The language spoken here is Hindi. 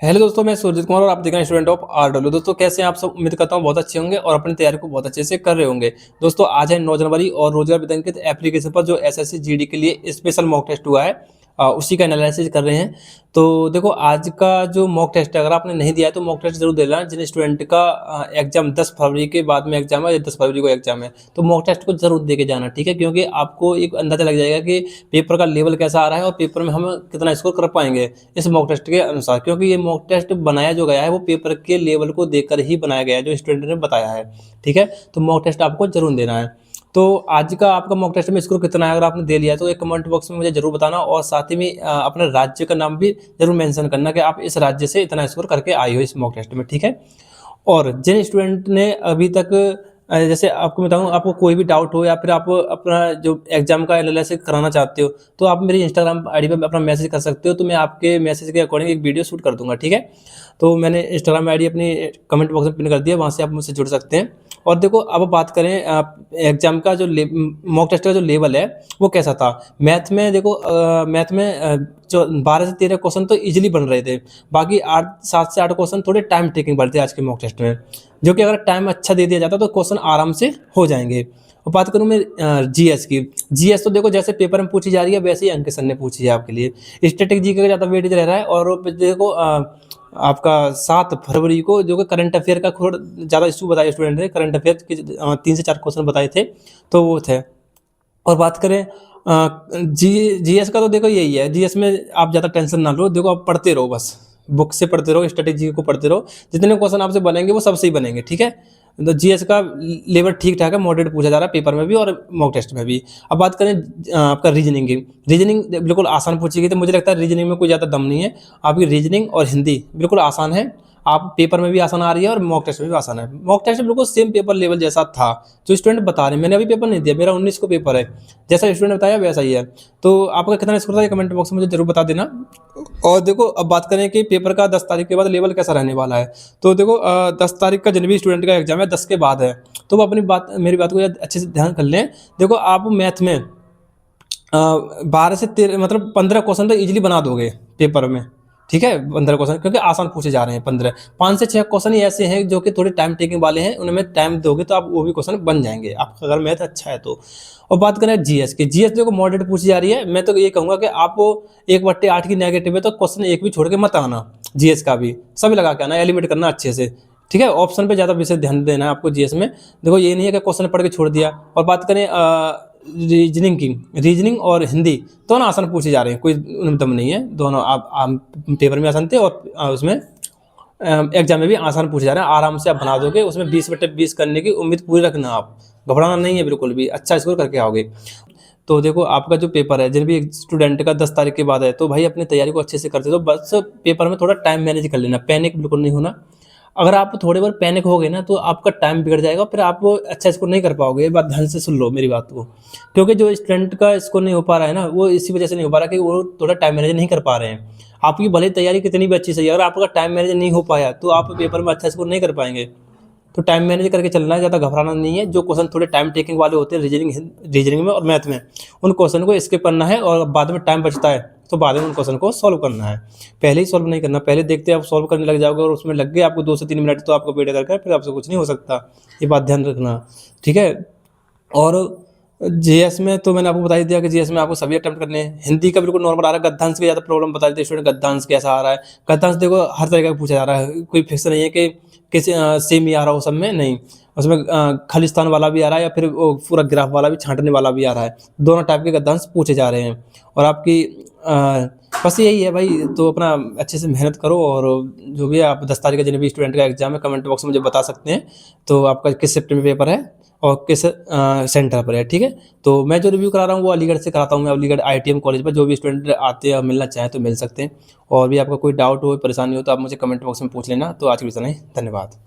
हेलो दोस्तों, मैं सुरजीत कुमार और आप देख रहे हैं स्टूडेंट ऑफ आरडब्ल्यू। दोस्तों कैसे हैं आप सब? उम्मीद करता हूं बहुत अच्छे होंगे और अपनी तैयारी को बहुत अच्छे से कर रहे होंगे। दोस्तों आज है 9 जनवरी और रोजगार विज्ञान के एप्लीकेशन पर जो एसएससी जीडी के लिए स्पेशल मॉक टेस्ट हुआ है, उसी का एनालिसिस कर रहे हैं। तो देखो आज का जो मॉक टेस्ट है, अगर आपने नहीं दिया है तो मॉक टेस्ट जरूर दे लेना। जिन स्टूडेंट का एग्जाम 10 फरवरी के बाद में एग्जाम है या 10 फरवरी को एग्जाम है, तो मॉक टेस्ट को जरूर दे के जाना, ठीक है? क्योंकि आपको एक अंदाजा लग जाएगा कि पेपर का लेवल कैसा आ रहा है और पेपर में हम कितना स्कोर कर पाएंगे इस मॉक टेस्ट के अनुसार। क्योंकि ये मॉक टेस्ट बनाया जो गया है वो पेपर के लेवल को देखकर ही बनाया गया है, जो स्टूडेंट ने बताया है, ठीक है? तो मॉक टेस्ट आपको जरूर देना है। तो आज का आपका मॉक टेस्ट में स्कोर कितना है, अगर आपने दे लिया है तो एक कमेंट बॉक्स में मुझे जरूर बताना, और साथ ही में अपने राज्य का नाम भी जरूर मेंशन करना कि आप इस राज्य से इतना स्कोर करके आए हो इस मॉक टेस्ट में, ठीक है? और जिन स्टूडेंट ने अभी तक जैसे आपको बताऊं, आपको कोई भी डाउट हो या फिर आप अपना जो एग्जाम का एनालिसिस कराना चाहते हो, तो आप मेरी इंस्टाग्राम आईडी पे अपना मैसेज कर सकते हो। तो मैं आपके मैसेज के अकॉर्डिंग एक वीडियो शूट कर दूंगा, ठीक है? तो मैंने इंस्टाग्राम आईडी अपनी कमेंट बॉक्स में पिन कर दिया, वहाँ से आप मुझसे जुड़ सकते हैं। और देखो अब बात करें एग्जाम का जो मॉक टेस्ट का जो लेवल है वो कैसा था। मैथ में देखो, मैथ में जो 12 से 13 क्वेश्चन तो इजीली बन रहे थे। बाकी 7 से 8 क्वेश्चन थोड़े टाइम टेकिंग बढ़ते आज के मॉक टेस्ट में, जो कि अगर टाइम अच्छा दे दिया जाता तो क्वेश्चन आराम से हो जाएंगे। और बात करूँ मैं जीएस की, जीएस तो देखो जैसे पेपर में पूछी जा रही है वैसे ही अंक सर ने पूछी है आपके लिए। स्टैटिक जीके का ज़्यादा वेटेज रह रहा है। और देखो आपका 7 फरवरी को जो कि करंट अफेयर का थोड़ा ज़्यादा इशू बताया स्टूडेंट ने, करंट अफेयर के 3 से 4 क्वेश्चन बताए थे, तो वो थे। और बात करें जीएस का, तो देखो यही है, जीएस में आप ज़्यादा टेंशन ना लो, देखो आप पढ़ते रहो, बस बुक से पढ़ते रहो, स्ट्रेटेजी को पढ़ते रहो, जितने क्वेश्चन आपसे बनेंगे वो सब सही बनेंगे, ठीक है? तो जीएस का लेवल ठीक ठाक है, मॉडरेट पूछा जा रहा है पेपर में भी और मॉक टेस्ट में भी। अब बात करें आपका रीजनिंग की, रीजनिंग बिल्कुल आसान पूछी गई, तो मुझे लगता है रीजनिंग में कोई ज़्यादा दम नहीं है। आपकी रीजनिंग और हिंदी बिल्कुल आसान है, आप पेपर में भी आसान आ रही है और मॉक टेस्ट में भी आसान है। मॉक टेस्ट में बिल्कुल सेम पेपर लेवल जैसा था जो स्टूडेंट बता रहे हैं। मैंने अभी पेपर नहीं दिया, मेरा 19 को पेपर है, जैसा स्टूडेंट बताया वैसा ही है। तो आपका कितना स्कोर था ये कमेंट बॉक्स में मुझे जरूर बता देना। और देखो अब बात करें कि पेपर का 10 तारीख के बाद लेवल कैसा रहने वाला है, तो देखो 10 तारीख का जिन भी स्टूडेंट का एग्जाम है 10 के बाद है, तो वो अपनी बात, मेरी बात को अच्छे से ध्यान कर लें। देखो आप मैथ में 12 से 13 मतलब 15 क्वेश्चन तो इजीली बना दोगे पेपर में, ठीक है? 15 क्वेश्चन क्योंकि आसान पूछे जा रहे हैं। 15 5 से 6 क्वेश्चन ही ऐसे हैं जो कि थोड़े टाइम टेकिंग वाले हैं, उनमें टाइम दोगे तो आप वो भी क्वेश्चन बन जाएंगे, आपका अगर मैथ अच्छा है तो। और बात करें जीएस की, जीएस देखो मॉडरेट पूछी जा रही है। मैं तो ये कहूँगा कि आप 1/8 की नेगेटिव है तो क्वेश्चन एक भी छोड़ के मत आना, जीएस का भी सभी लगा के आना, एलिमिनेट करना अच्छे से, ठीक है? ऑप्शन पे ज़्यादा विशेष ध्यान देना है आपको जीएस में। देखो ये नहीं है कि क्वेश्चन पढ़ के छोड़ दिया। और बात करें रीजनिंग की, रीजनिंग और हिंदी दोनों आसान पूछे जा रहे हैं, कोई उनमें दम नहीं है, दोनों आप पेपर में आसान थे और उसमें एग्जाम में भी आसान पूछे जा रहे हैं। आराम से आप बना दोगे, उसमें 20/20 करने की उम्मीद पूरी रखना, आप घबराना नहीं है बिल्कुल भी, अच्छा स्कोर करके आओगे। तो देखो आपका जो पेपर है जिन भी स्टूडेंट का 10 तारीख के बाद है, तो भाई अपनी तैयारी को अच्छे से करते, तो बस पेपर में थोड़ा टाइम मैनेज कर लेना, पैनिक बिल्कुल नहीं होना। अगर आप थोड़े बार पैनिक हो गए ना तो आपका टाइम बिगड़ जाएगा, फिर आप अच्छा स्कोर नहीं कर पाओगे। ये बात ध्यान से सुन लो मेरी बात को, क्योंकि जो स्टूडेंट का स्कोर नहीं हो पा रहा है ना, वो इसी वजह से नहीं हो पा रहा कि वो थोड़ा टाइम मैनेज नहीं कर पा रहे हैं। आपकी भले तैयारी कितनी भी अच्छी सही है, अगर आपका टाइम मैनेज नहीं हो पाया तो आप पेपर में अच्छा स्कोर नहीं कर पाएंगे। तो टाइम मैनेज करके चलना है, ज़्यादा घबराना नहीं है। जो क्वेश्चन थोड़े टाइम टेकिंग वाले होते हैं रीजनिंग में और मैथ में, उन क्वेश्चन को स्किप करना है, और बाद में टाइम बचता है तो बाद में उन क्वेश्चन को सॉल्व करना है, पहले ही सॉल्व नहीं करना। पहले देखते आप सॉल्व करने लग जाओगे और उसमें लग गए आपको 2 से 3 मिनट, तो आपको वेट करके फिर आपसे कुछ नहीं हो सकता, ये बात ध्यान रखना, ठीक है? और जीएस में तो मैंने आपको बता ही दिया कि जीएस में आपको सभी अटेम्प्ट करने हैं। हिंदी का बिल्कुल नॉर्मल आ रहा है, गद्यांश की ज़्यादा प्रॉब्लम बता देते स्टूडेंट, गद्यांश कैसा आ रहा है। गद्यांश देखो हर तरह का पूछा जा रहा है, कोई फिक्स नहीं है कि किसी सेम ही आ रहा हो सब में, नहीं, उसमें खालिस्तान वाला भी आ रहा है या फिर वो पूरा ग्राफ वाला भी, छांटने वाला भी आ रहा है, दोनों टाइप के गद्यांश पूछे जा रहे हैं। और आपकी बस यही है भाई, तो अपना अच्छे से मेहनत करो। और जो भी आप 10 तारीख का जिन भी स्टूडेंट का एग्जाम है कमेंट बॉक्स में मुझे बता सकते हैं, तो आपका किस शिफ्ट में पेपर है और किस सेंटर पर है, ठीक है? तो मैं जो रिव्यू करा रहा हूँ वो अलीगढ़ से कराता हूँ, मैं अलीगढ़ आईटीएम कॉलेज पर। जो भी स्टूडेंट आते हैं मिलना चाहें तो मिल सकते हैं। और भी आपका कोई डाउट हो, परेशानी हो तो आप मुझे कमेंट बॉक्स में पूछ लेना। तो आज के लिए इतना ही, धन्यवाद।